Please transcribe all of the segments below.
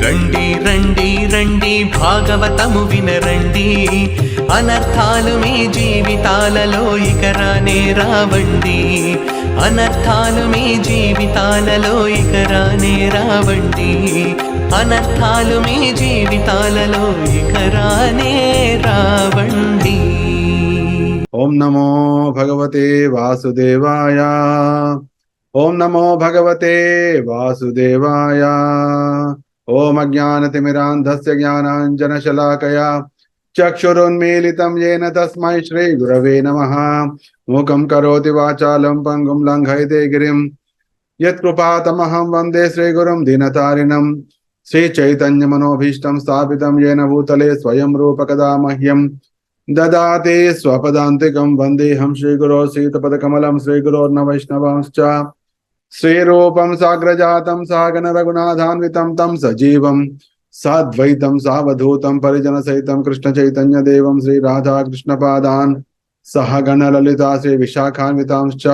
రండి రండి రండి భాగవతము వినరండి, అనర్థాలు మీ జీవితాలలో ఇక రానే రావండి. అనర్థాలు మీ జీవితాలలో ఇక రానే రావండి. అనర్థాలు మీ జీవితాలలో ఇక రానే రావండి. ఓం నమో భగవతే వాసుదేవాయ. ఓం నమో భగవతే వాసుదేవాయ. ఓం అజ్ఞానతిమిరాంధస్య జ్ఞానాంజనశలాకయా చక్షురున్మీలితం येन తస్మై శ్రీ గురవే నమః. మూకం కరోతి వాచాలం పంగుం లంఘయతే గిరిం యత్కృపాతమహం వందే శ్రీగురుం దీనతారిణం. శ్రీచైతన్యమనోభీష్టం స్థాపితం येन భూతలే స్వయం రూపకదా మహ్యం దదాతి స్వపదాంతికం. వందేహం శ్రీగురో సీతపదకమలం శ్రీగురోర్న వైష్ణవాంశ్చ శ్రీరూపం సాగ్రజాతం సాగన రఘునాథాన్వితం తం సజీవం సాద్వైతం సావధూతం పరిజన సహితం కృష్ణ చైతన్య దేవం శ్రీ రాధా కృష్ణ పాదాన్ సహగణ లలితా శ్రీ విశాఖాన్వితాంశ్చ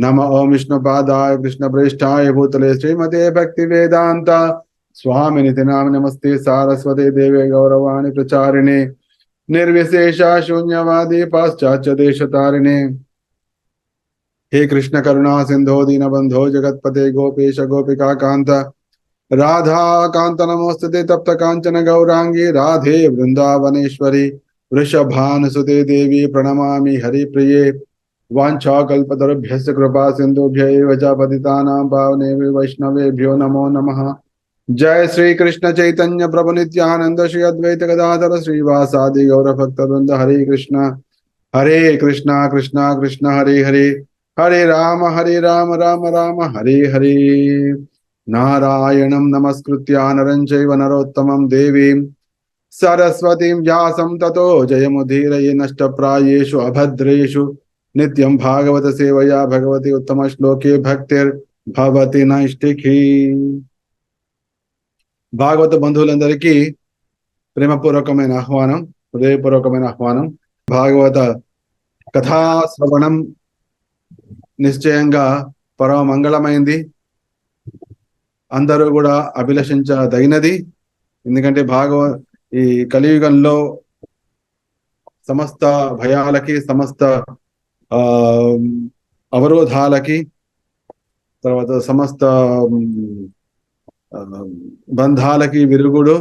నమ ఓం విష్ణుపాదాయ కృష్ణ ప్రేష్ఠాయ భూతలే శ్రీమతే భక్తి వేదాంత స్వామినితి నామ నమస్తే సారస్వతే దేవే గౌరవాణి ప్రచారిణే నిర్విశేష శూన్యవాది పాశ్చాత్య దేశతారిణే. हे कृष्ण करुणा सिंधो दीनबंधो जगतपते गोपेश गोपिका कांत राधा कांत नमोस्तुते तप्त कांचन गौरांगी राधे वृंदावनेश्वरी वृषभानुसुते देवी प्रणमामि हरिप्रिये. वाञ्छाकल्पतरुभ्यश्च कृपा सिन्धुभ्य एव च पतितानां पावनेभ्यो वैष्णवेभ्यो नमो नमः. जय श्री कृष्ण चैतन्य प्रभु नित्यानंद श्री अद्वैत गदाधर श्रीवासादि गौरभक्तवृंद. हरे कृष्णा कृष्णा कृष्णा हरे हरे, हरे राम राम राम हरे हरे. नारायणं नमस्कृत्य नरं चैव नरोत्तमं देवीं सरस्वतीं व्यासं ततो जयमुदीरये नष्टप्रायेषु अभद्रेषु. नित्यं भागवत सेवया भगवती उत्तम श्लोके भक्तिर्भवति नैष्टिकी. భాగవత బంధువులందరికీ ప్రేమపూర్వకమైన ఆహ్వానం, హృదయపూర్వకమైన ఆహ్వానం. భాగవత కథాశ్రవణం నిశ్చయంగా పరమ మంగళమైంది, అందరూ కూడా అభిలషించదగినది. ఎందుకంటే ఈ కలియుగంలో సమస్త భయాలకి, సమస్త అవరోధాలకి, తర్వాత సమస్త బంధాలకి విరుగుడు,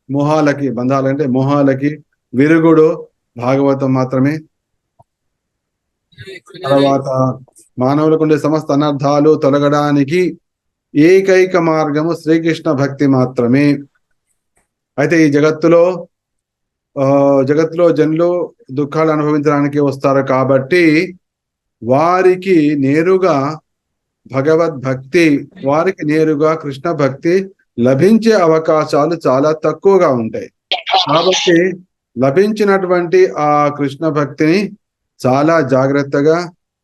మోహాలకి విరుగుడు భాగవతం మాత్రమే. తర్వాత మానవులకు ఉండే సమస్త అనర్థాలు తొలగడానికి ఏకైక మార్గము శ్రీకృష్ణ భక్తి మాత్రమే. అయితే ఈ జగత్తులో జనులు దుఃఖాలు అనుభవించడానికి వస్తారు కాబట్టి వారికి నేరుగా భగవద్భక్తి, వారికి నేరుగా కృష్ణ భక్తి లభించే అవకాశాలు చాలా తక్కువగా ఉంటాయి. కాబట్టి లభించినటువంటి ఆ కృష్ణ భక్తిని చాలా జాగ్రత్తగా,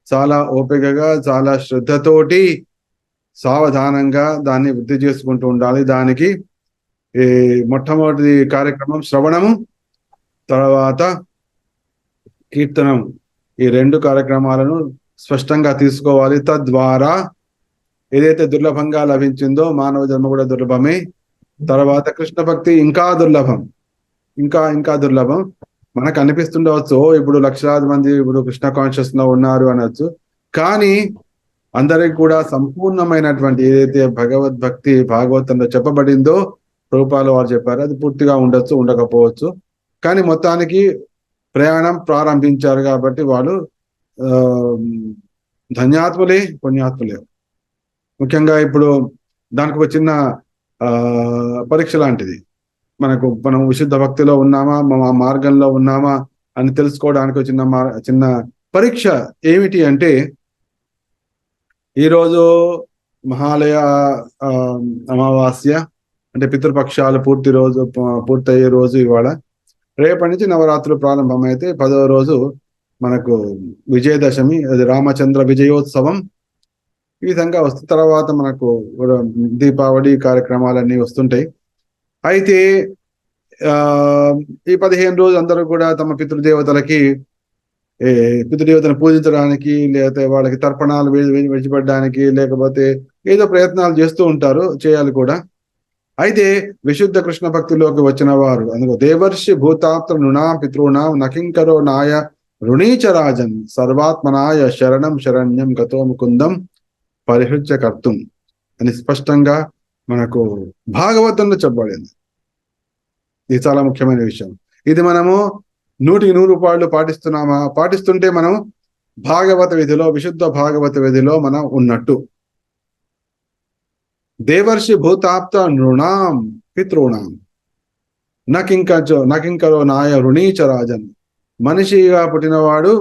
చాలా ఓపికగా, చాలా శ్రద్ధతోటి, సావధానంగా దాన్ని వృద్ధి చేసుకుంటూ ఉండాలి. దానికి ఈ మొట్టమొదటి కార్యక్రమం శ్రవణము, తర్వాత కీర్తనం. ఈ రెండు కార్యక్రమాలను స్పష్టంగా తీసుకోవాలి. తద్వారా ఏదైతే దుర్లభంగా లభించిందో, మానవ జన్మ కూడా దుర్లభమే, తర్వాత కృష్ణ భక్తి ఇంకా దుర్లభం, ఇంకా దుర్లభం. మనకు అనిపిస్తుండవచ్చు ఇప్పుడు లక్షలాది మంది ఇప్పుడు కృష్ణ కాన్షియస్ లో ఉన్నారు అనొచ్చు, కానీ అందరికి కూడా సంపూర్ణమైనటువంటి ఏదైతే భగవద్భక్తి భాగవతంలో చెప్పబడిందో, రూపాలు వారు చెప్పారు, అది పూర్తిగా ఉండొచ్చు, ఉండకపోవచ్చు. కానీ మొత్తానికి ప్రయాణం ప్రారంభించారు కాబట్టి వాళ్ళు ధన్యాత్ములే, పుణ్యాత్ములే. ముఖ్యంగా ఇప్పుడు దానికి ఒక చిన్న పరీక్ష లాంటిది. మనం విశుద్ధ భక్తిలో ఉన్నామా, మా మార్గంలో ఉన్నామా అని తెలుసుకోవడానికి చిన్న పరీక్ష ఏమిటి అంటే, ఈరోజు మహాలయ అమావాస్య, అంటే పితృపక్షాలు పూర్తయ్యే రోజు ఇవాళ. రేపటి నుంచి నవరాత్రులు ప్రారంభమైతే 10వ రోజు మనకు విజయదశమి, అది రామచంద్ర విజయోత్సవం. ఈ విధంగా వస్తున్న తర్వాత మనకు దీపావళి కార్యక్రమాలన్నీ వస్తుంటాయి. అయితే ఈ 15 రోజులు అందరూ కూడా తమ పితృదేవతను పూజించడానికి, లేకపోతే వాళ్ళకి తర్పణాలు విడిచిపెట్టడానికి, లేకపోతే ఏదో ప్రయత్నాలు చేస్తూ ఉంటారు, చేయాలి కూడా. అయితే విశుద్ధ కృష్ణ భక్తిలోకి వచ్చిన వారు అందులో దేవర్షి భూతాప్త నృణాం పితॄణాం నకింకరో నాయ రుణీచరాజన్ సర్వాత్మనాయ శరణం శరణ్యం గతో ముకుందం పరిహృత్య కర్తుం అని స్పష్టంగా మనకు భాగవతంలో చెప్పబడింది. ఇది చాలా ముఖ్యమైన విషయం. ఇది మనము 100% పాటిస్తున్నామా? పాటిస్తుంటే మనం భాగవత విధిలో, విశుద్ధ భాగవత విధిలో మనం ఉన్నట్టు. దేవర్షి భూతాప్త నృణాం పితృణాం నకింకరో నాయ రుణీచరాజన్. మనిషిగా పుట్టినవాడు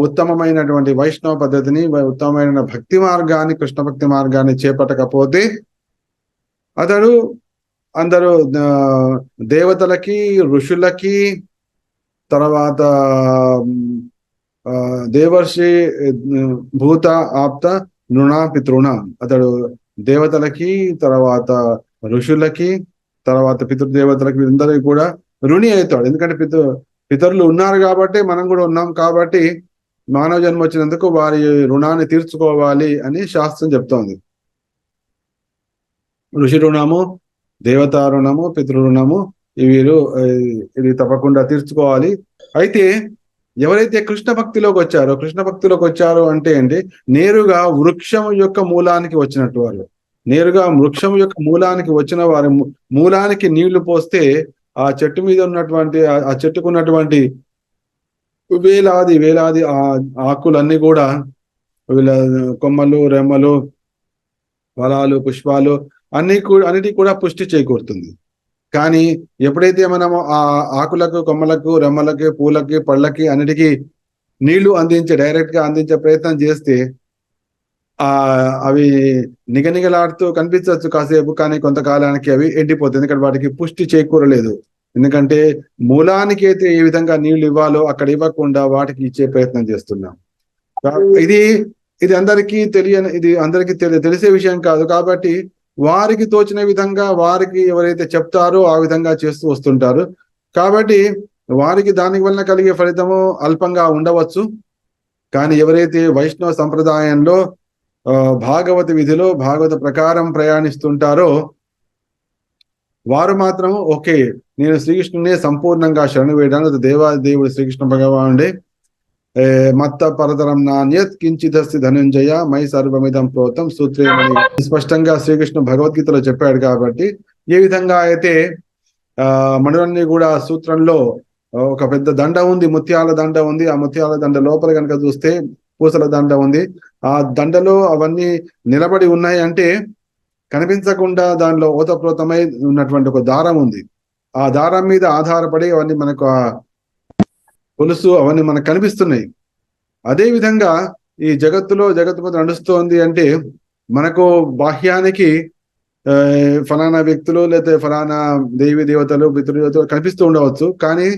ఉత్తమమైనటువంటి వైష్ణవ పద్ధతిని, ఉత్తమమైన భక్తి మార్గాన్ని, కృష్ణ భక్తి మార్గాన్ని చేపట్టకపోతే అతడు అందరూ దేవతలకి, ఋషులకి, తర్వాత దేవర్షి భూత ఆప్త నృణ పితృణ, అతడు దేవతలకి, తర్వాత ఋషులకి, తర్వాత పితృదేవతలకి, వీరందరికీ కూడా రుణి అవుతాడు. ఎందుకంటే పితరులు ఉన్నారు కాబట్టి మనం కూడా ఉన్నాం కాబట్టి మానవ జన్మ వచ్చినందుకు వారి రుణాన్ని తీర్చుకోవాలి అని శాస్త్రం చెప్తోంది. ఋషి రుణము, దేవతా రుణము, పితృ రుణము ఇది తప్పకుండా తీర్చుకోవాలి. అయితే ఎవరైతే కృష్ణ భక్తిలోకి వచ్చారో అంటే ఏంటి, నేరుగా వృక్షం యొక్క మూలానికి వచ్చినట్టు వారు. నేరుగా వృక్షం యొక్క మూలానికి వచ్చిన వారి మూలానికి నీళ్లు పోస్తే ఆ చెట్టు మీద ఉన్నటువంటి, ఆ చెట్టుకున్నటువంటి వేలాది ఆకులన్నీ కూడా, వీళ్ళ కొమ్మలు, రెమ్మలు, ఫలాలు, పుష్పాలు అన్నిటికీ కూడా పుష్టి చేకూరుతుంది. కానీ ఎప్పుడైతే మనము ఆ ఆకులకు, కొమ్మలకు, రెమ్మలకి, పూలకి, పళ్ళకి అన్నిటికీ నీళ్లు డైరెక్ట్ గా అందించే ప్రయత్నం చేస్తే అవి నిగనిగలాడుతూ కనిపించవచ్చు కాసేపు, కానీ కొంతకాలానికి అవి ఎండిపోతాయి. ఎందుకంటే వాటికి పుష్టి చేకూరలేదు. ఎందుకంటే మూలానికి అయితే ఏ విధంగా నీళ్లు ఇవ్వాలో అక్కడ ఇవ్వకుండా వాటికి ఇచ్చే ప్రయత్నం చేస్తున్నాం. ఇది అందరికీ తెలిసే విషయం కాదు. కాబట్టి వారికి తోచిన విధంగా, వారికి ఎవరైతే చెప్తారో ఆ విధంగా చేస్తూ వస్తుంటారు. కాబట్టి వారికి దాని వలన కలిగే ఫలితము అల్పంగా ఉండవచ్చు. కానీ ఎవరైతే వైష్ణవ సంప్రదాయంలో భాగవత విధిలో, భాగవత ప్రకారం ప్రయాణిస్తుంటారో వారు మాత్రం ఓకే, నేను శ్రీకృష్ణునే సంపూర్ణంగా శరణు వేయడానికి దేవాదేవుడు శ్రీకృష్ణ భగవానుడే మత్త పరతరం నాణ్యత్ కించిదస్తి ధనంజయ మై సర్వమిదం ప్రోతం సూత్రేమణి స్పష్టంగా శ్రీకృష్ణ భగవద్గీతలో చెప్పాడు. కాబట్టి ఏ విధంగా అయితే మణులన్నీ కూడా సూత్రంలో ఒక పెద్ద దండ ఉంది, ముత్యాల దండ ఉంది. ఆ ముత్యాల దండ లోపల కనుక చూస్తే పూసల దండ ఉంది. ఆ దండలో అవన్నీ నిలబడి ఉన్నాయి అంటే కనిపించకుండా దానిలో ఓతప్రోతమై ఉన్నటువంటి ఒక దారం ఉంది. ఆ దారం మీద ఆధారపడి అవన్నీ మనకు పొలుసు అవన్నీ మనకు కనిపిస్తున్నాయి. అదే విధంగా ఈ జగత్తు మీద నడుస్తోంది అంటే మనకు బాహ్యానికి ఫలానా వ్యక్తులు లేదా ఫలానా దేవి దేవతలు, పితృదేవతలు కనిపిస్తూ ఉండవచ్చు. కానీ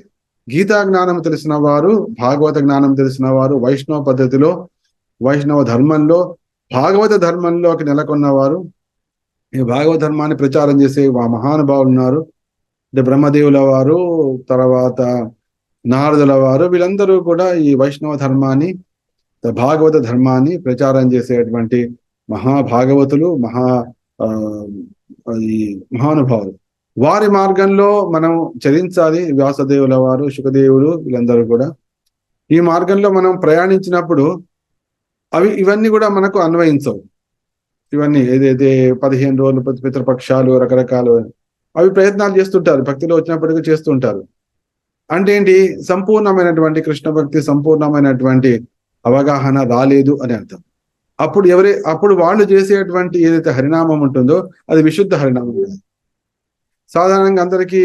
గీతా జ్ఞానం తెలిసిన వారు, భాగవత జ్ఞానం తెలిసిన వారు, వైష్ణవ పద్ధతిలో, వైష్ణవ ధర్మంలో, భాగవత ధర్మంలోకి నెలకొన్నవారు, ఈ భాగవత ధర్మాన్ని ప్రచారం చేసే మహానుభావులు ఉన్నారు. అంటే బ్రహ్మదేవుల వారు, తర్వాత నారదుల వారు, వీళ్ళందరూ కూడా ఈ వైష్ణవ ధర్మాన్ని, భాగవత ధర్మాన్ని ప్రచారం చేసేటువంటి మహాభాగవతులు, ఈ మహానుభావులు. వారి మార్గంలో మనం చరించాలి. వ్యాసదేవుల వారు, శుకదేవులు, వీళ్ళందరూ కూడా ఈ మార్గంలో మనం ప్రయాణించినప్పుడు ఇవన్నీ కూడా మనకు అన్వయించవు. ఇవన్నీ ఏదైతే 15 రోజులు పితృపక్షాలు, రకరకాలు అవి ప్రయత్నాలు చేస్తుంటారు, భక్తిలో వచ్చినప్పటికీ చేస్తుంటారు. అంటే ఏంటి, సంపూర్ణమైనటువంటి కృష్ణ భక్తి, సంపూర్ణమైనటువంటి అవగాహన రాలేదు అని అర్థం. అప్పుడు వాళ్ళు చేసేటువంటి ఏదైతే హరినామం ఉంటుందో అది విశుద్ధ హరినామం. సాధారణంగా అందరికీ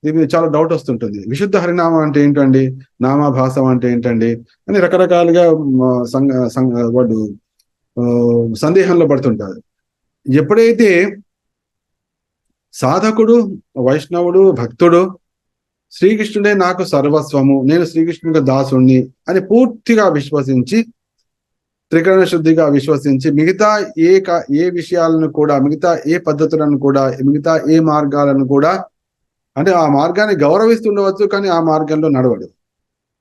ఇది చాలా డౌట్ వస్తుంటుంది. విశుద్ధ హరినామం అంటే ఏంటండి, నామాభాసం అంటే ఏంటండి అని రకరకాలుగా వాడు సందేహంలో పడుతుంటారు. ఎప్పుడైతే సాధకుడు, వైష్ణవుడు, భక్తుడు శ్రీకృష్ణుడే నాకు సర్వస్వము, నేను శ్రీకృష్ణుడికి దాసుణ్ణి అని పూర్తిగా విశ్వసించి, త్రికరణ శుద్ధిగా విశ్వసించి, మిగతా ఏ విషయాలను కూడా, మిగతా ఏ పద్ధతులను కూడా, మిగతా ఏ మార్గాలను కూడా, అంటే ఆ మార్గాన్ని గౌరవిస్తుండవచ్చు కానీ ఆ మార్గంలో నడవడు.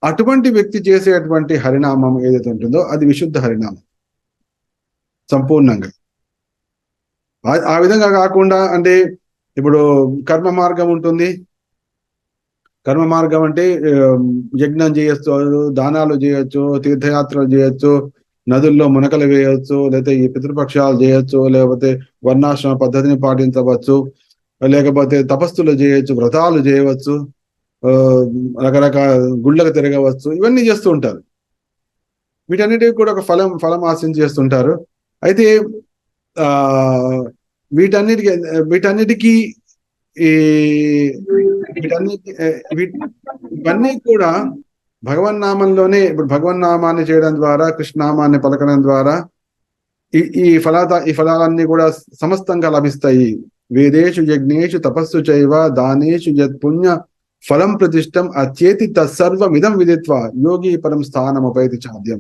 అటువంటి వ్యక్తి చేసేటువంటి హరినామం ఏదైతే ఉంటుందో అది విశుద్ధ హరినామం సంపూర్ణంగా. ఆ విధంగా కాకుండా అంటే ఇప్పుడు కర్మ మార్గం ఉంటుంది. కర్మ మార్గం అంటే యజ్ఞం చేయొచ్చు, దానాలు చేయొచ్చు, తీర్థయాత్రలు చేయొచ్చు, నదుల్లో మునకలు వేయవచ్చు, లేకపోతే ఈ పితృపక్షాలు చేయొచ్చు, లేకపోతే వర్ణాశ్రమ పద్ధతిని పాటించవచ్చు, లేకపోతే తపస్సులు చేయొచ్చు, వ్రతాలు చేయవచ్చు, రకరకాల గుళ్ళకు తిరగవచ్చు, ఇవన్నీ చేస్తూ ఉంటారు. వీటన్నిటికీ కూడా ఒక ఫలం ఆశించి చేస్తుంటారు. అయితే ఆ వీటన్నిటికీ ఈ ఇవన్నీ కూడా భగవన్నామంలోనే. ఇప్పుడు భగవన్నామాన్ని చేయడం ద్వారా, కృష్ణనామాన్ని పలకడం ద్వారా ఈ ఫలాలన్నీ కూడా సమస్తంగా లభిస్తాయి. వేదేషు యజ్ఞేషు తపస్సు చైవ దానేషు యత్ పుణ్య ఫలం ప్రతిష్టం అచేతి తత్సర్వమిదం విదిత్వా యోగి పరం స్థానముపైతి చాద్యం.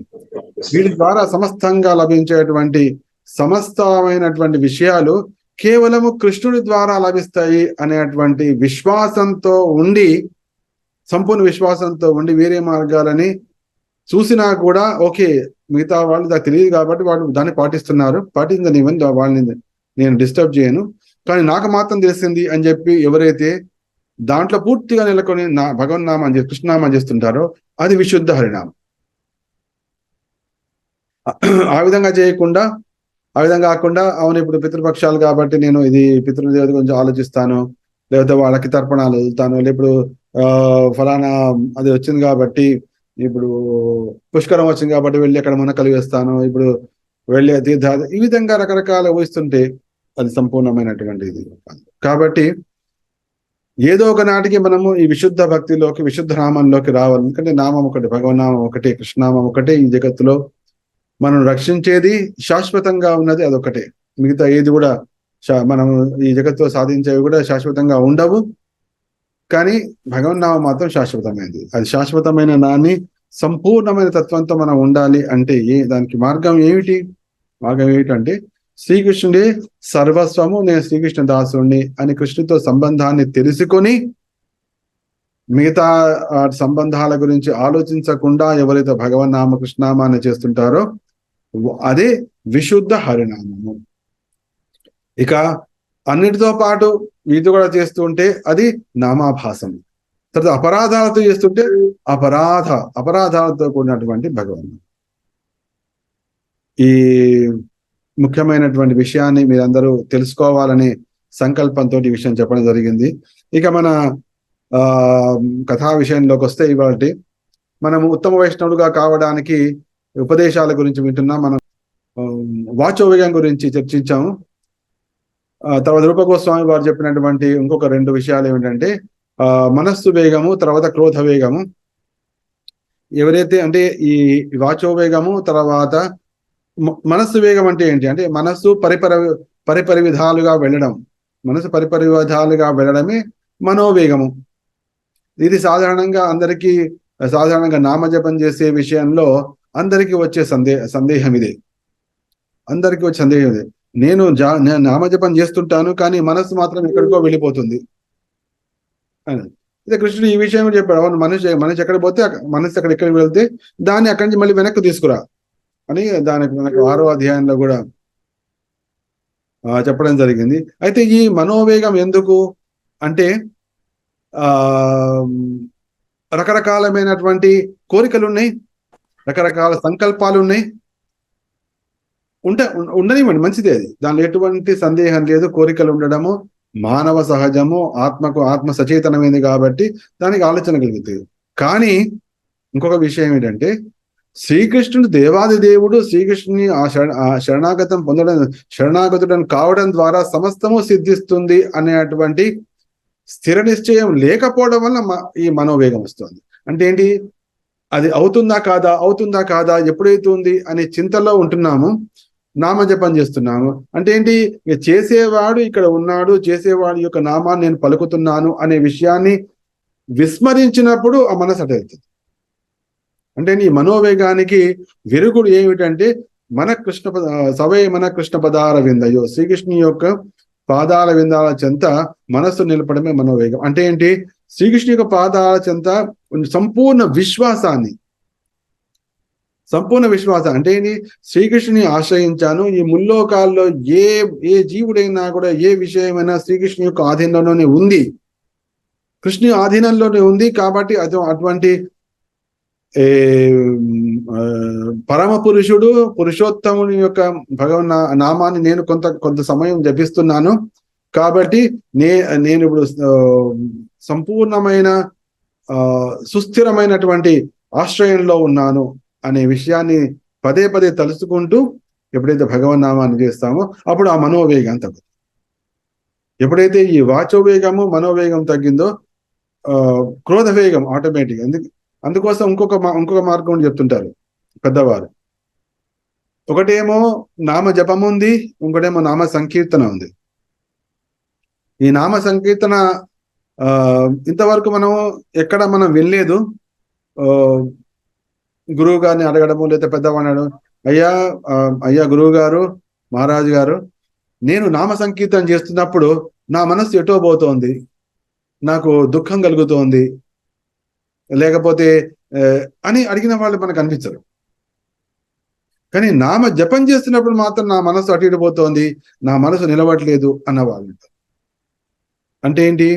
వీటి ద్వారా సమస్తంగా లభించేటువంటి సమస్తమైనటువంటి విషయాలు కేవలము కృష్ణుడి ద్వారా లభిస్తాయి అనేటువంటి విశ్వాసంతో ఉండి, సంపూర్ణ విశ్వాసంతో ఉండి వేరే మార్గాలని చూసినా కూడా ఓకే, మిగతా వాళ్ళు దానికి తెలియదు కాబట్టి వాళ్ళు దాన్ని పాటిస్తున్నారు, పాటించనివ్వని వాళ్ళని నేను డిస్టర్బ్ చేయను, కానీ నాకు మాత్రం తెలిసింది అని చెప్పి ఎవరైతే దాంట్లో పూర్తిగా నెలకొని భగవన్నామం కృష్ణనామం చేస్తుంటారో అది విశుద్ధ హరినామం. ఆ విధంగా కాకుండా అవును ఇప్పుడు పితృపక్షాలు కాబట్టి నేను ఇది పితృదేవత గురించి ఆలోచిస్తాను, లేకపోతే వాళ్ళకి తర్పణాలు వదులుతాను, లేకపోతే ఫలానా అది వచ్చింది కాబట్టి ఇప్పుడు పుష్కరం వచ్చింది కాబట్టి వెళ్ళి అక్కడ మునకలు వేస్తాను, ఇప్పుడు వెళ్ళి తీర్థాలు, ఈ విధంగా రకరకాల ఊహిస్తుంటే అది సంపూర్ణమైనటువంటిది. కాబట్టి ఏదో ఒక నాటికి మనము ఈ విశుద్ధ భక్తిలోకి, విశుద్ధ నామంలోకి రావాలి. ఎందుకంటే నామం ఒకటి, భగవన్నామం ఒకటే, కృష్ణనామం ఒకటే. ఈ జగత్తులో మనం రక్షించేది, శాశ్వతంగా ఉన్నది అదొకటే. మిగతా ఏది కూడా మనం ఈ జగత్తులో సాధించేవి కూడా శాశ్వతంగా ఉండవు. కానీ భగవన్నామం మాత్రం శాశ్వతమైనది. అది శాశ్వతమైన దాన్ని సంపూర్ణమైన తత్వంతో మనం ఉండాలి అంటే దానికి మార్గం ఏమిటంటే శ్రీకృష్ణుడే సర్వస్వము, నేను శ్రీకృష్ణ దాసుని అని కృష్ణుడితో సంబంధాన్ని తెలుసుకొని మిగతా సంబంధాల గురించి ఆలోచించకుండా ఎవరైతే భగవన్నామ కృష్ణనామాన్ని చేస్తుంటారో అదే విశుద్ధ హరినామము. ఇక అన్నిటితో పాటు వీటి కూడా చేస్తుంటే అది నామాభాసం. తర్వాత అపరాధాలతో చేస్తుంటే అపరాధాలతో కూడినటువంటి భగవన్. ఈ ముఖ్యమైనటువంటి విషయాన్ని మీరందరూ తెలుసుకోవాలనే సంకల్పంతో ఈ విషయం చెప్పడం జరిగింది. ఇక మన కథా విషయంలోకి వస్తే ఇవాళ మనము ఉత్తమ వైష్ణవుడుగా కావడానికి ఉపదేశాల గురించి వింటున్నాం. మనం వాచోవేగం గురించి చర్చించాము. తర్వాత రూపగోస్వామి వారు చెప్పినటువంటి ఇంకొక 2 విషయాలు ఏమిటంటే మనస్సు వేగము, తర్వాత క్రోధ వేగము. ఎవరైతే అంటే ఈ వాచోవేగము తర్వాత మనస్సు వేగం అంటే ఏంటి అంటే మనస్సు పరిపరి విధాలుగా వెళ్ళడం, మనసు పరిపరి విధాలుగా వెళ్ళడమే మనోవేగము. ఇది సాధారణంగా నామజపం చేసే విషయంలో అందరికీ వచ్చే సందేహం ఇదే. నేను నామజపం చేస్తుంటాను కానీ మనస్సు మాత్రం ఎక్కడికో వెళ్ళిపోతుంది అని. ఇదే కృష్ణుడు ఈ విషయం చెప్పాడు. అవును, మనిషి ఎక్కడ పోతే మనస్సు ఎక్కడికి వెళ్తే దాన్ని అక్కడి నుంచి మళ్ళీ వెనక్కి తీసుకురా అని దానికి మనకు 6వ అధ్యాయంలో కూడా చెప్పడం జరిగింది. అయితే ఈ మనోవేగం ఎందుకు అంటే రకరకాలమైనటువంటి కోరికలు ఉన్నాయి, రకరకాల సంకల్పాలు ఉన్నాయి. ఉండనివ్వండి, మంచిదే, అది దానిలో ఎటువంటి సందేహం లేదు. కోరికలు ఉండడము మానవ సహజము, ఆత్మ సచేతనమైంది కాబట్టి దానికి ఆలోచన కలుగుతుంది. కానీ ఇంకొక విషయం ఏంటంటే శ్రీకృష్ణుడు దేవాది దేవుడు, శ్రీకృష్ణుని శరణాగతుడని కావడం ద్వారా సమస్తము సిద్ధిస్తుంది అనేటువంటి స్థిర నిశ్చయం లేకపోవడం వల్ల ఈ మనోవేగం వస్తుంది. అంటే ఏంటి, అది అవుతుందా కాదా ఎప్పుడైతుంది అనే చింతలో ఉంటున్నాము, నామజపం చేస్తున్నాము. అంటే ఏంటి, చేసేవాడు ఇక్కడ ఉన్నాడు, చేసేవాడి యొక్క నామాన్ని నేను పలుకుతున్నాను అనే విషయాన్ని విస్మరించినప్పుడు ఆ మనసు అటవుతుంది. అంటే ఈ మనోవేగానికి విరుగుడు ఏమిటంటే మన కృష్ణ పదార విందయో, శ్రీకృష్ణుని యొక్క పాదాల విందాల చెంత మనస్సు నిలపడమే మనోవేగం. అంటే ఏంటి, శ్రీకృష్ణు యొక్క పాదాల చెంత సంపూర్ణ విశ్వాసాన్ని, సంపూర్ణ విశ్వాసం అంటే ఏంటి? శ్రీకృష్ణుని ఆశ్రయించాను. ఈ ముల్లోకాల్లో ఏ ఏ జీవుడైనా కూడా ఏ విషయమైనా శ్రీకృష్ణుని యొక్క ఆధీనంలోనే ఉంది, కృష్ణుని ఆధీనంలోనే ఉంది. కాబట్టి అటువంటి పరమ పురుషుడు, పురుషోత్తముని యొక్క భగవన్ నామాన్ని నేను కొంత సమయం జపిస్తున్నాను. కాబట్టి నేను ఇప్పుడు సంపూర్ణమైన సుస్థిరమైనటువంటి ఆశ్రయంలో ఉన్నాను అనే విషయాన్ని పదే పదే తలుచుకుంటూ ఎప్పుడైతే భగవన్ నామాన్ని చేస్తామో అప్పుడు ఆ మనోవేగం తగ్గుతుంది. ఎప్పుడైతే ఈ వాచోవేగము మనోవేగం తగ్గిందో క్రోధ వేగం ఆటోమేటిక్. అందుకోసం ఇంకొక మార్గం చెప్తుంటారు పెద్దవారు. ఒకటేమో నామ జపం ఉంది, ఇంకోటేమో నామ సంకీర్తన ఉంది. ఈ నామ సంకీర్తన ఇంతవరకు ఎక్కడ మనం వెళ్ళలేదు. గురువు గారిని అడగడము, లేదా పెద్దవాడు అయ్యా గురువు గారు, మహారాజు గారు, నేను నామ సంకీర్తన చేస్తున్నప్పుడు నా మనస్సు ఎటో పోతోంది, నాకు దుఃఖం కలుగుతోంది, లేకపోతే అని అడిగిన వాళ్ళు మనకు అనిపించరు. కానీ నామ జపం చేస్తున్నప్పుడు మాత్రం నా మనసు అటు ఇటు పోతోంది, నా మనసు నిలవట్లేదు అన్నవాళ్ళు. అంటే ఏంటి?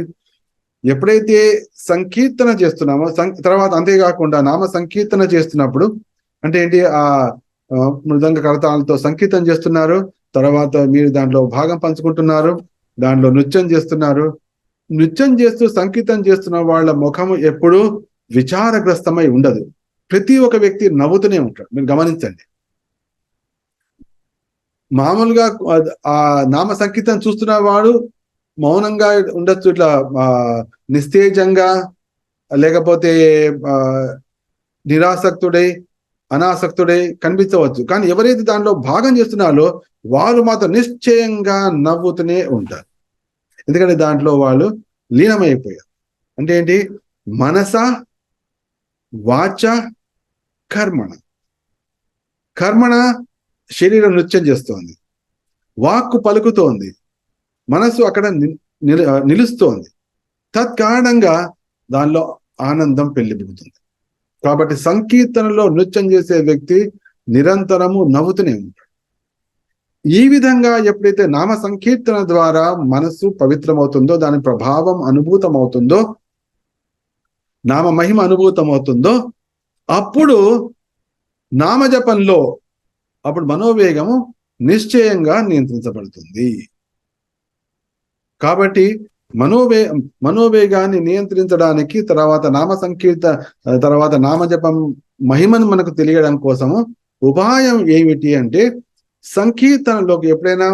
ఎప్పుడైతే సంకీర్తన చేస్తున్నామో తర్వాత అంతేకాకుండా నామ సంకీర్తన చేస్తున్నప్పుడు అంటే ఏంటి? ఆ మృదంగ కరతాళంతో సంకీర్తన చేస్తున్నారు, తర్వాత మీరు దాంట్లో భాగం పంచుకుంటున్నారు, దాంట్లో నృత్యం చేస్తున్నారు. నృత్యం చేస్తూ సంకీర్తన చేస్తున్న వాళ్ళ ముఖము ఎప్పుడూ విచారగ్రస్తమై ఉండదు. ప్రతి ఒక్క వ్యక్తి నవ్వుతూనే ఉంటాడు. మీరు గమనించండి. మామూలుగా ఆ నామ సంకీర్తన చూస్తున్న వాడు మౌనంగా ఉండొచ్చు, ఇట్లా నిస్తేజంగా, లేకపోతే నిరాసక్తుడై అనాసక్తుడై కనిపించవచ్చు. కానీ ఎవరైతే దాంట్లో భాగం చేస్తున్నారో వాళ్ళు మాత్రం నిశ్చయంగా నవ్వుతూనే ఉంటారు. ఎందుకంటే దాంట్లో వాళ్ళు లీనమైపోయారు. అంటే ఏంటి? మనస వాచ కర్మణ. కర్మణ శరీరం నృత్యం చేస్తోంది, వాక్కు పలుకుతోంది, మనసు అక్కడ నిలుస్తోంది. తత్కారణంగా దానిలో ఆనందం పెళ్లిబుతుంది. కాబట్టి సంకీర్తనలో నృత్యం చేసే వ్యక్తి నిరంతరము నవ్వుతూనే ఉంటాడు. ఈ విధంగా ఎప్పుడైతే నామ సంకీర్తన ద్వారా మనసు పవిత్రమవుతుందో, దాని ప్రభావం అనుభూతమవుతుందో, నామ మహిమ అనుభూతమవుతుందో, అప్పుడు నామజపంలో అప్పుడు మనోవేగము నిశ్చయంగా నియంత్రించబడుతుంది. కాబట్టి మనోవేగాన్ని నియంత్రించడానికి తర్వాత తర్వాత నామజపం మహిమను మనకు తెలియడం కోసము ఉపాయం ఏమిటి అంటే, సంకీర్తనలోకి ఎప్పుడైనా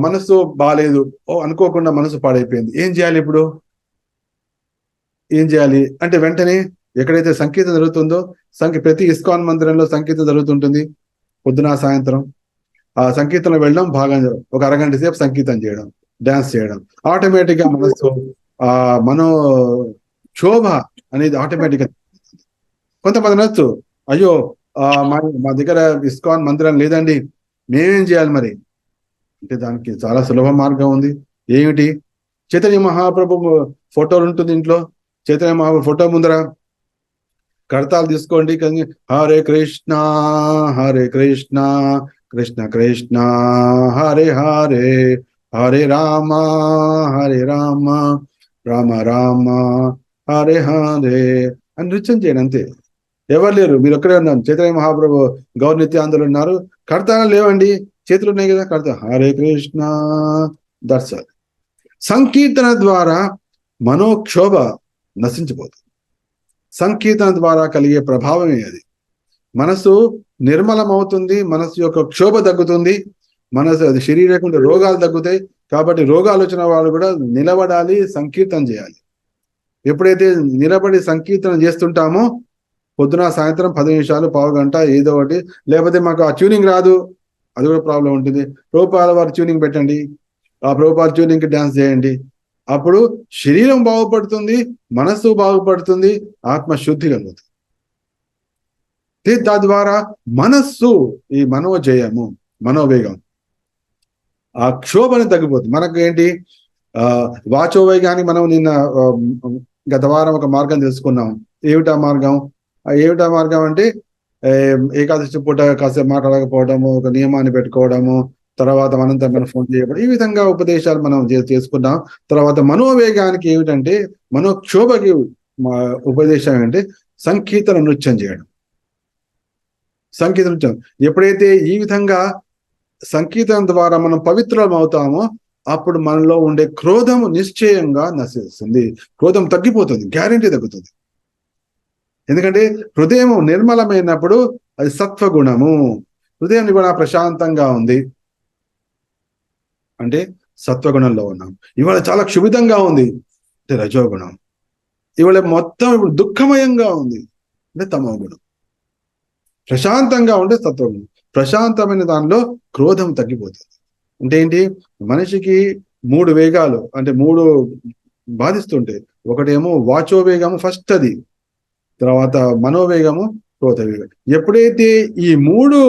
మనసు బాలేదు, అనుకోకుండా మనసు పాడైపోయింది, ఏం చేయాలి? ఇప్పుడు ఏం చేయాలి అంటే వెంటనే ఎక్కడైతే సంకీర్తన జరుగుతుందో, ప్రతి ఇస్కాన్ మందిరంలో సంకీర్తన జరుగుతుంటుంది పొద్దున సాయంత్రం. ఆ సంకీర్తన వెళ్ళడం, భాగం ఒక అరగంట సేపు సంకీర్తన చేయడం, డాన్స్ చేయడం, ఆటోమేటిక్ గా మనసు మనో క్షోభ అనేది ఆటోమేటిక్ గా. కొంతమంది నచ్చు, అయ్యో మా దగ్గర ఇస్కాన్ మందిరం లేదండి, మేమేం చేయాలి మరి అంటే దానికి చాలా సులభ మార్గం ఉంది. ఏమిటి? చైతన్య మహాప్రభు ఫోటోలు ఉంటుంది ఇంట్లో. చైతన్య మహాప్రభు ఫోటో ముందర కడతాలు తీసుకోండి. హరే కృష్ణ హరే కృష్ణ కృష్ణ కృష్ణ హరే హరే హరే రామ రామ రామ హరే హరే అని నృత్యం చేయండి. అంతే. ఎవరు లేరు, మీరు ఒక్కడే ఉన్నారు. చైతన్య మహాప్రభు గౌర నిత్యాందులు ఉన్నారు, కడతాలు లేవండి, చేతులు ఉన్నాయి కదా, కడతా హరే కృష్ణ. దర్శనం సంకీర్తన ద్వారా మనోక్షోభ నశించిపోతుంది. సంకీర్తన ద్వారా కలిగే ప్రభావమే అది. మనసు నిర్మలమవుతుంది, మనసు యొక్క క్షోభ తగ్గుతుంది, అది శరీరం రోగాలు తగ్గుతాయి. కాబట్టి రోగాలు వచ్చిన వాళ్ళు కూడా నిలబడాలి, సంకీర్తన చేయాలి. ఎప్పుడైతే నిలబడి సంకీర్తన చేస్తుంటామో పొద్దున సాయంత్రం 10 నిమిషాలు, పావు గంట, ఏదో ఒకటి. లేకపోతే మాకు ఆ ట్యూనింగ్ రాదు, అది కూడా ప్రాబ్లం ఉంటుంది. ప్రభుపాద వారి ట్యూనింగ్ పెట్టండి, ఆ ప్రభుపాద ట్యూనింగ్ కి డాన్స్ చేయండి. అప్పుడు శరీరం బాగుపడుతుంది, మనస్సు బాగుపడుతుంది, ఆత్మశుద్ధి కలుగుతుంది. తద్వారా మనస్సు ఈ మనోజయము, మనోవేగం, ఆ క్షోభని తగ్గిపోతుంది. మనకు ఏంటి? వాచోవేగాన్ని మనం నిన్న గత వారం ఒక మార్గం తెలుసుకున్నాం. ఏమిటా మార్గం అంటే ఏకాదశి పూట కాసేపు మాట్లాడకపోవడము, ఒక నియమాన్ని పెట్టుకోవడము, తర్వాత మనంతా మనం ఫోన్ చేయడం, ఈ విధంగా ఉపదేశాలు మనం చేసుకున్నాం. తర్వాత మనోవేగానికి ఏమిటంటే, మనోక్షోభకి ఉపదేశం ఏంటంటే సంకీర్తన నృత్యం చేయడం. సంకీర్తన నృత్యం ఎప్పుడైతే ఈ విధంగా సంకీర్తన ద్వారా మనం పవిత్రం అవుతామో అప్పుడు మనలో ఉండే క్రోధము నిశ్చయంగా నశిస్తుంది. క్రోధం తగ్గిపోతుంది, గ్యారెంటీ తగ్గుతుంది. ఎందుకంటే హృదయం నిర్మలమైనప్పుడు అది సత్వగుణము. హృదయం కూడా ప్రశాంతంగా ఉంది అంటే సత్వగుణంలో ఉన్నాం. ఇవాళ చాలా క్షుభితంగా ఉంది అంటే రజోగుణం. ఇవాళ మొత్తం ఇప్పుడు దుఃఖమయంగా ఉంది అంటే తమోగుణం. ప్రశాంతంగా ఉంటే సత్వగుణం. ప్రశాంతమైన దానిలో క్రోధం తగ్గిపోతుంది. అంటే ఏంటి, మనిషికి 3 వేగాలు అంటే 3 బాధిస్తుంటాయి. ఒకటేమో వాచోవేగము, ఫస్ట్ అది, తర్వాత మనోవేగము, క్రోధ వేగం. ఎప్పుడైతే ఈ 3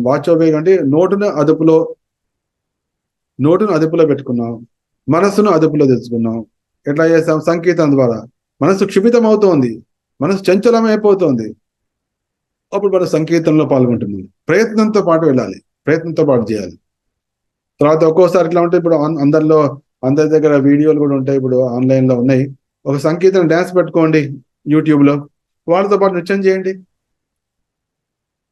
వాచోవేగం అంటే నోటును అదుపులో పెట్టుకున్నాం, మనస్సును అదుపులో తెచ్చుకున్నాం. ఎట్లా చేస్తాం? సంకీర్తన ద్వారా. మనసు క్షుభితం అవుతోంది, మనసు చంచలమైపోతుంది, అప్పుడు మన సంకీర్తనలో పాల్గొంటుంది. ప్రయత్నంతో పాటు వెళ్ళాలి, ప్రయత్నంతో పాటు చేయాలి. తర్వాత ఒక్కోసారి ఇట్లా ఉంటే, ఇప్పుడు అందరి దగ్గర వీడియోలు కూడా ఉంటాయి, ఇప్పుడు ఆన్లైన్ లో ఉన్నాయి. ఒక సంకీర్తన డ్యాన్స్ పెట్టుకోండి యూట్యూబ్ లో, వాళ్ళతో పాటు నృత్యం చేయండి.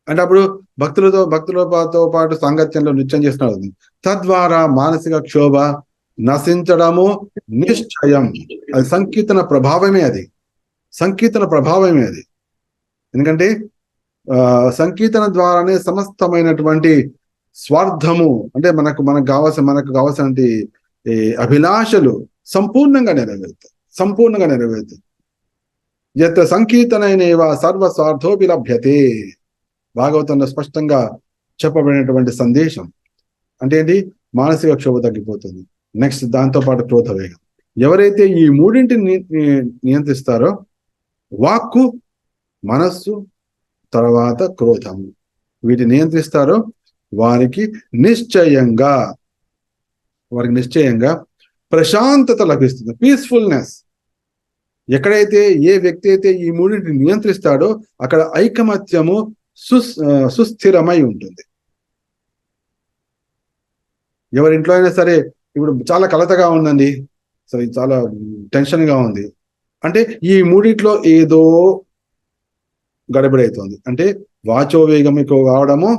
అంటే అప్పుడు భక్తులతో పాటు సాంగత్యంలో నృత్యం చేస్తున్నారు. తద్వారా మానసిక క్షోభ నశించడము నిశ్చయం. అది సంకీర్తన ప్రభావమే, అది సంకీర్తన ప్రభావమే అది. ఎందుకంటే సంకీర్తన ద్వారానే సమస్తమైనటువంటి స్వార్థము అంటే మనకు కావాల్సిన అభిలాషలు సంపూర్ణంగా నెరవేరుతాయి. యత్ సంకీర్తనైనేవ సర్వ స్వార్థోపి లభ్యతే. భాగవతంలో స్పష్టంగా చెప్పబడినటువంటి సందేశం. అంటే ఏంటి? మానసిక క్షోభ తగ్గిపోతుంది. నెక్స్ట్ దాంతో పాటు క్రోధ వేగం. ఎవరైతే ఈ 3ంటిని నియంత్రిస్తారో, వాక్కు, మనస్సు, తర్వాత క్రోధము, వీటిని నియంత్రిస్తారో వారికి నిశ్చయంగా ప్రశాంతత లభిస్తుంది, పీస్ఫుల్నెస్. ఎక్కడైతే ఏ వ్యక్తి అయితే ఈ 3ంటిని నియంత్రిస్తాడో అక్కడ ఐకమత్యము సుస్థిరమై ఉంటుంది. ఎవరింట్లో అయినా సరే, ఇప్పుడు చాలా కలతగా ఉందండి, సరే చాలా టెన్షన్ గా ఉంది అంటే ఈ 3ంటిలో ఏదో గడబిడవుతోంది. అంటే వాచోవేగం ఎక్కువ కావడము,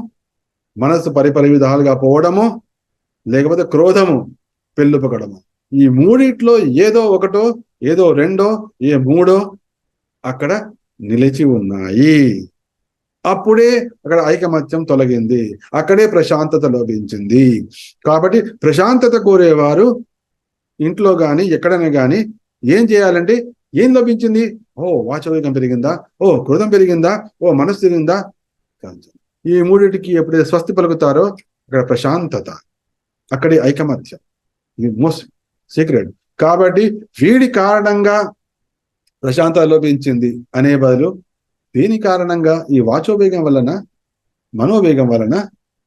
మనస్సు పరిపరి విధాలుగా పోవడము, లేకపోతే క్రోధము పెళ్ళుపకడము. ఈ 3ంటిలో ఏదో ఒకటో, ఏదో రెండో, ఏ 3ఓ అక్కడ నిలిచి ఉన్నాయి. అప్పుడే అక్కడ ఐకమత్యం తొలగింది, అక్కడే ప్రశాంతత లభించింది. కాబట్టి ప్రశాంతత కోరేవారు ఇంట్లో గాని ఎక్కడైనా గాని ఏం చేయాలంటే, ఏం లభించింది? ఓ వాచవేగం పెరిగిందా, ఓ క్రోధం పెరిగిందా, ఓ మనస్సు పెరిగిందా. ఈ 3ంటికి ఎప్పుడైతే స్వస్తి పలుకుతారో అక్కడ ప్రశాంతత, అక్కడి ఐకమత్యం, ఇది మోస్ట్ సీక్రెట్. కాబట్టి వీడి కారణంగా ప్రశాంతత లోపించింది అనే బదులు, దీని కారణంగా ఈ వాచోవేగం వలన, మనోవేగం వలన,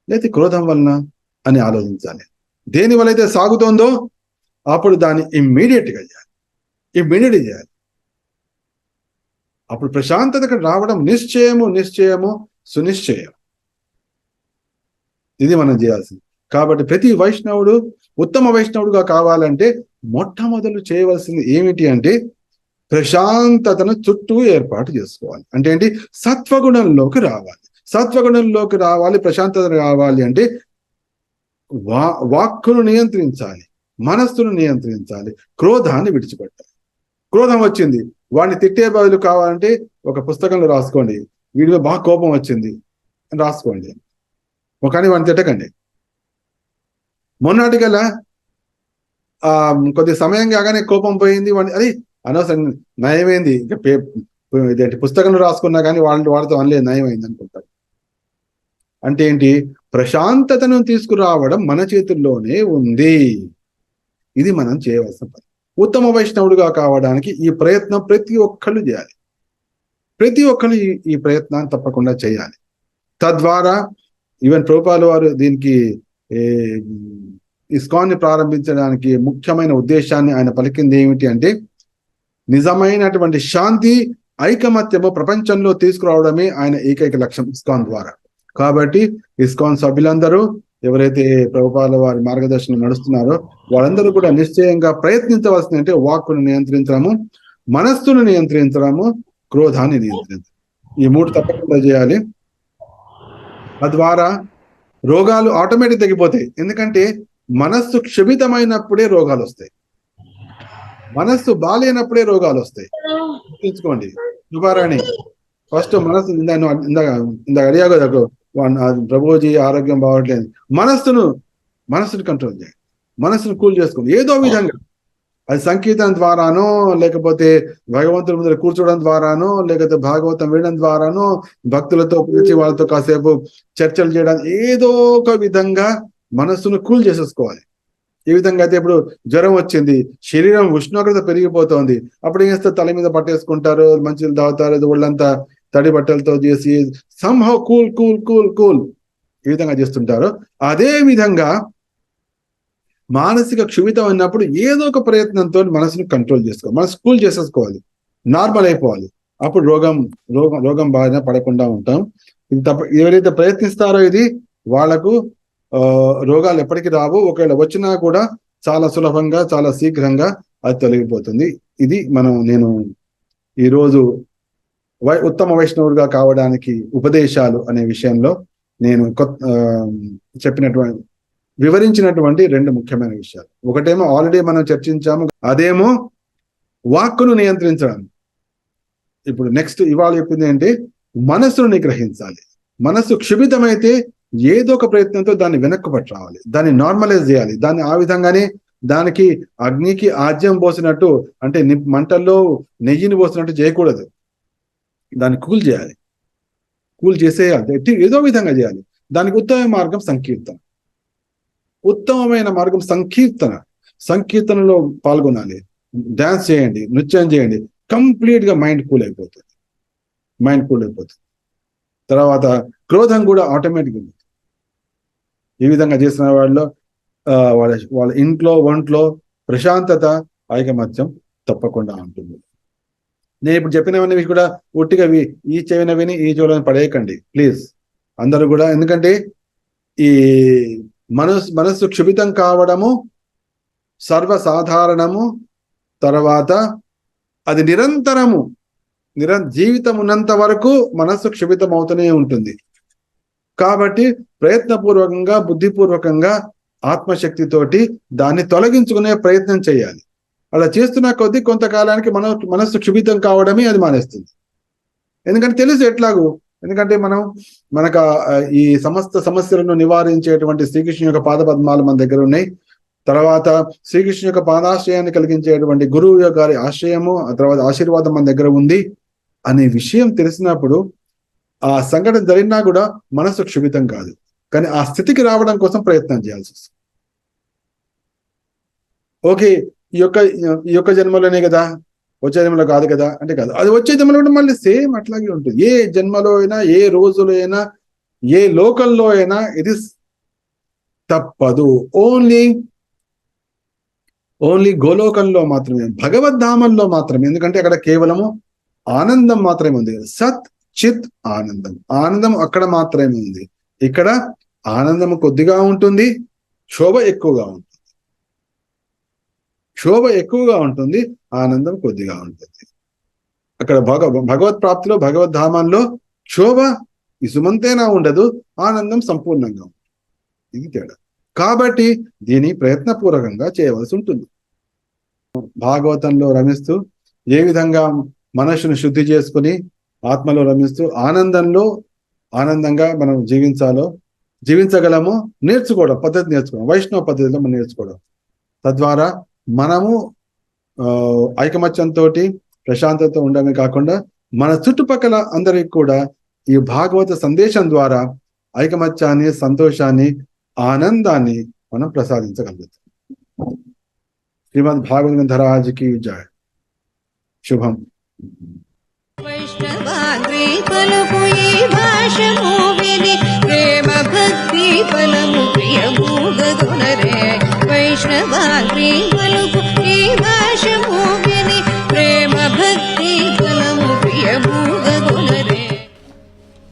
లేదా క్రోధం వలన అని ఆలోచించాలి. దేని వల్ల అయితే సాగుతోందో అప్పుడు దాన్ని ఇమ్మీడియట్గా చేయాలి. అప్పుడు ప్రశాంతతకు రావడం నిశ్చయము సునిశ్చయం. ఇది మనం చేయాల్సింది. కాబట్టి ప్రతి వైష్ణవుడు ఉత్తమ వైష్ణవుడుగా కావాలంటే మొట్టమొదలు చేయవలసింది ఏమిటి అంటే ప్రశాంతతను చుట్టూ ఏర్పాటు చేసుకోవాలి. అంటే ఏంటి? సత్వగుణంలోకి రావాలి. ప్రశాంతత కావాలి అంటే వాక్కును నియంత్రించాలి, మనస్సును నియంత్రించాలి, క్రోధాన్ని విడిచిపెట్టాలి. క్రోధం వచ్చింది, వాడిని తిట్టే బదులు కావాలంటే ఒక పుస్తకంలో రాసుకోండి, వీడిలో బాగా కోపం వచ్చింది అని రాసుకోండి, కానీ వాడిని తిట్టకండి. మొన్నటికల్లా కొద్ది సమయం కాగానే కోపం పోయింది, వాడిని అది అనవసరం నయమైంది, ఇదేంటి పుస్తకంలో రాసుకున్నా కానీ వాళ్ళతో అనలేదు, నయమైంది అనుకుంటారు. అంటే ఏంటి? ప్రశాంతతను తీసుకురావడం మన చేతుల్లోనే ఉంది. ఇది మనం చేయవలసిన పని. ఉత్తమ వైష్ణవుడిగా కావడానికి ఈ ప్రయత్నం ప్రతి ఒక్కళ్ళు చేయాలి. ఈ ప్రయత్నాన్ని తప్పకుండా చేయాలి. తద్వారా ఈవెన్ ప్రభుపాదుల వారు దీనికి ఇస్కాన్ని ప్రారంభించడానికి ముఖ్యమైన ఉద్దేశాన్ని ఆయన పలికింది ఏమిటి అంటే, నిజమైనటువంటి శాంతి ఐకమత్యము ప్రపంచంలో తీసుకురావడమే ఆయన ఏకైక లక్ష్యం ఇస్కాన్ ద్వారా. కాబట్టి ఇస్కాన్ సభ్యులందరూ ఎవరైతే ప్రభుపాల వారి మార్గదర్శనం నడుస్తున్నారో వాళ్ళందరూ కూడా నిశ్చయంగా ప్రయత్నించవలసింది అంటే వాక్కును నియంత్రించడము, మనస్సును నియంత్రించడము, క్రోధాన్ని నియంత్రించడం. ఈ 3 తప్పకుండా చేయాలి. తద్వారా రోగాలు ఆటోమేటిక్ తగ్గిపోతాయి. ఎందుకంటే మనస్సు క్షమితమైనప్పుడే రోగాలు వస్తాయి, మనస్సు బాలేనప్పుడే రోగాలు వస్తాయి. తెలుసుకోండి శుభారాణి. ఫస్ట్ మనస్సు ఇందాక అడిగాకు ప్రభుజీ ఆరోగ్యం బాగోట్లేదు, మనస్సును కంట్రోల్ చేయండి, మనస్సును కూల్ చేసుకోండి ఏదో విధంగా. అది సంకీర్తన ద్వారానో, లేకపోతే భగవంతుడి ముందర కూర్చోవడం ద్వారానో, లేకపోతే భాగవతం వినడం ద్వారానో, భక్తులతో పిలిచి వాళ్ళతో కాసేపు చర్చలు చేయడం, ఏదో ఒక విధంగా మనస్సును కూల్ చేసేసుకోవాలి. ఏ విధంగా అయితే ఇప్పుడు జ్వరం వచ్చింది, శరీరం ఉష్ణోగ్రత పెరిగిపోతుంది, అప్పుడు ఏం చేస్తారు, తల మీద పట్టేసుకుంటారు, మంచిలు తాగుతారు, ఒళ్ళంతా తడి బట్టలతో చేసి somehow cool cool cool cool ఈ విధంగా చేస్తుంటారు. అదే విధంగా మానసిక క్షుభితం ఉన్నప్పుడు ఏదో ఒక ప్రయత్నంతో మనసును కంట్రోల్ చేసుకోవాలి, మనసు కూల్ చేసేసుకోవాలి, నార్మల్ అయిపోవాలి. అప్పుడు రోగం బారిన పడకుండా ఉంటాం. ఇది ఎవరైతే ప్రయత్నిస్తారో ఇది వాళ్ళకు రోగాలు ఎప్పటికీ రావు. ఒకవేళ వచ్చినా కూడా చాలా సులభంగా, చాలా శీఘ్రంగా అది తొలగిపోతుంది. ఇది నేను ఈరోజు ఉత్తమ వైష్ణవుడిగా కావడానికి ఉపదేశాలు అనే విషయంలో నేను వివరించినటువంటి 2 ముఖ్యమైన విషయాలు. ఒకటేమో ఆల్రెడీ మనం చర్చించాము, అదేమో వాక్కును నియంత్రించడం. ఇప్పుడు నెక్స్ట్ ఇవాళ చెప్పింది ఏంటి, మనస్సును నిగ్రహించాలి. మనస్సు క్షుభితమైతే ఏదో ఒక ప్రయత్నంతో దాన్ని వెనక్కు పట్టి రావాలి, దాన్ని నార్మలైజ్ చేయాలి. దాన్ని ఆ విధంగానే దానికి అగ్నికి ఆజ్యం పోసినట్టు, అంటే మంటల్లో నెయ్యిని పోసినట్టు చేయకూడదు, దాన్ని కూల్ చేయాలి, కూల్ చేసేయాలి, ఏదో విధంగా చేయాలి. దానికి ఉత్తమ మార్గం సంకీర్తన, ఉత్తమమైన మార్గం సంకీర్తనలో పాల్గొనాలి, డాన్స్ చేయండి, నృత్యం చేయండి. కంప్లీట్ గా మైండ్ కూల్ అయిపోతుంది. తర్వాత క్రోధం కూడా ఆటోమేటిక్ ఉంది. ఈ విధంగా చేసిన వాళ్ళ ఇంట్లో ఒంట్లో ప్రశాంతత, ఐకమత్యం తప్పకుండా ఉంటుంది. నేను ఇప్పుడు చెప్పినవన్నీ కూడా ఉట్టిగా ఈ చెవిన విని ఈ చెవులను పడేయకండి ప్లీజ్ అందరూ కూడా. ఎందుకంటే ఈ మనస్సు క్షుభితం కావడము సర్వసాధారణము. తర్వాత అది జీవితం ఉన్నంత వరకు మనస్సు క్షుభితం అవుతూనే ఉంటుంది. కాబట్టి ప్రయత్నపూర్వకంగా, బుద్ధిపూర్వకంగా, ఆత్మశక్తితోటి దాన్ని తొలగించుకునే ప్రయత్నం చేయాలి. అలా చేస్తున్న కొద్దీ కొంతకాలానికి మనస్సు క్షుభితం కావడమే అది మానేస్తుంది. ఎందుకంటే తెలుసు ఎట్లాగూ, ఎందుకంటే మనకు ఈ సమస్త సమస్యలను నివారించేటువంటి శ్రీకృష్ణుని యొక్క పాదపద్మాలు మన దగ్గర ఉన్నాయి. తర్వాత శ్రీకృష్ణుని యొక్క పాదాశ్రయాన్ని కలిగించేటువంటి గురువు గారి ఆశ్రయము, ఆ తర్వాత ఆశీర్వాదం మన దగ్గర ఉంది అనే విషయం తెలిసినప్పుడు ఆ సంఘటన జరిగినా కూడా మనసు క్షుభితం కాదు. కానీ ఆ స్థితికి రావడం కోసం ప్రయత్నం చేయాల్సి వస్తుంది. ఓకే, ఈ యొక్క జన్మలోనే కదా, వచ్చే జన్మలో కాదు కదా అంటే కాదు, అది వచ్చే జన్మలో కూడా మళ్ళీ సేమ్ అట్లాగే ఉంటుంది. ఏ జన్మలో అయినా, ఏ రోజులో అయినా, ఏ లోకంలో అయినా ఇది తప్పదు. ఓన్లీ గోలోకంలో మాత్రమే, భగవద్ధామంలో మాత్రమే. ఎందుకంటే అక్కడ కేవలము ఆనందం మాత్రమే ఉంది. సత్ చిత్ ఆనందం అక్కడ మాత్రమే ఉంది. ఇక్కడ ఆనందం కొద్దిగా ఉంటుంది, శోభ ఎక్కువగా ఉంటుంది, ఆనందం కొద్దిగా ఉంటుంది. అక్కడ భగవత్ ప్రాప్తిలో, భగవద్ధామంలో శోభ ఇసుమంతేనా ఉండదు, ఆనందం సంపూర్ణంగా ఉంటుంది. ఇది తేడా. కాబట్టి దీన్ని ప్రయత్నపూర్వకంగా చేయవలసి ఉంటుంది. భాగవతంలో రమిస్తూ ఏ విధంగా మనస్సును శుద్ధి చేసుకుని ఆత్మలో రమిస్తూ ఆనందంగా మనం జీవించగలము నేర్చుకోవడం, వైష్ణవ పద్ధతిలో మనం నేర్చుకోవడం. తద్వారా మనము ఐకమత్యంతో, ప్రశాంతత ఉండడమే కాకుండా మన చుట్టుపక్కల అందరికి కూడా ఈ భాగవత సందేశం ద్వారా ఐకమత్యాన్ని, సంతోషాన్ని, ఆనందాన్ని మనం ప్రసాదించగలుగుతాం. శ్రీమద్ భాగవత ధరాజుకి జయ. శుభం. వైష్ణవాగ్రి పలుకు ఈ భాషము విని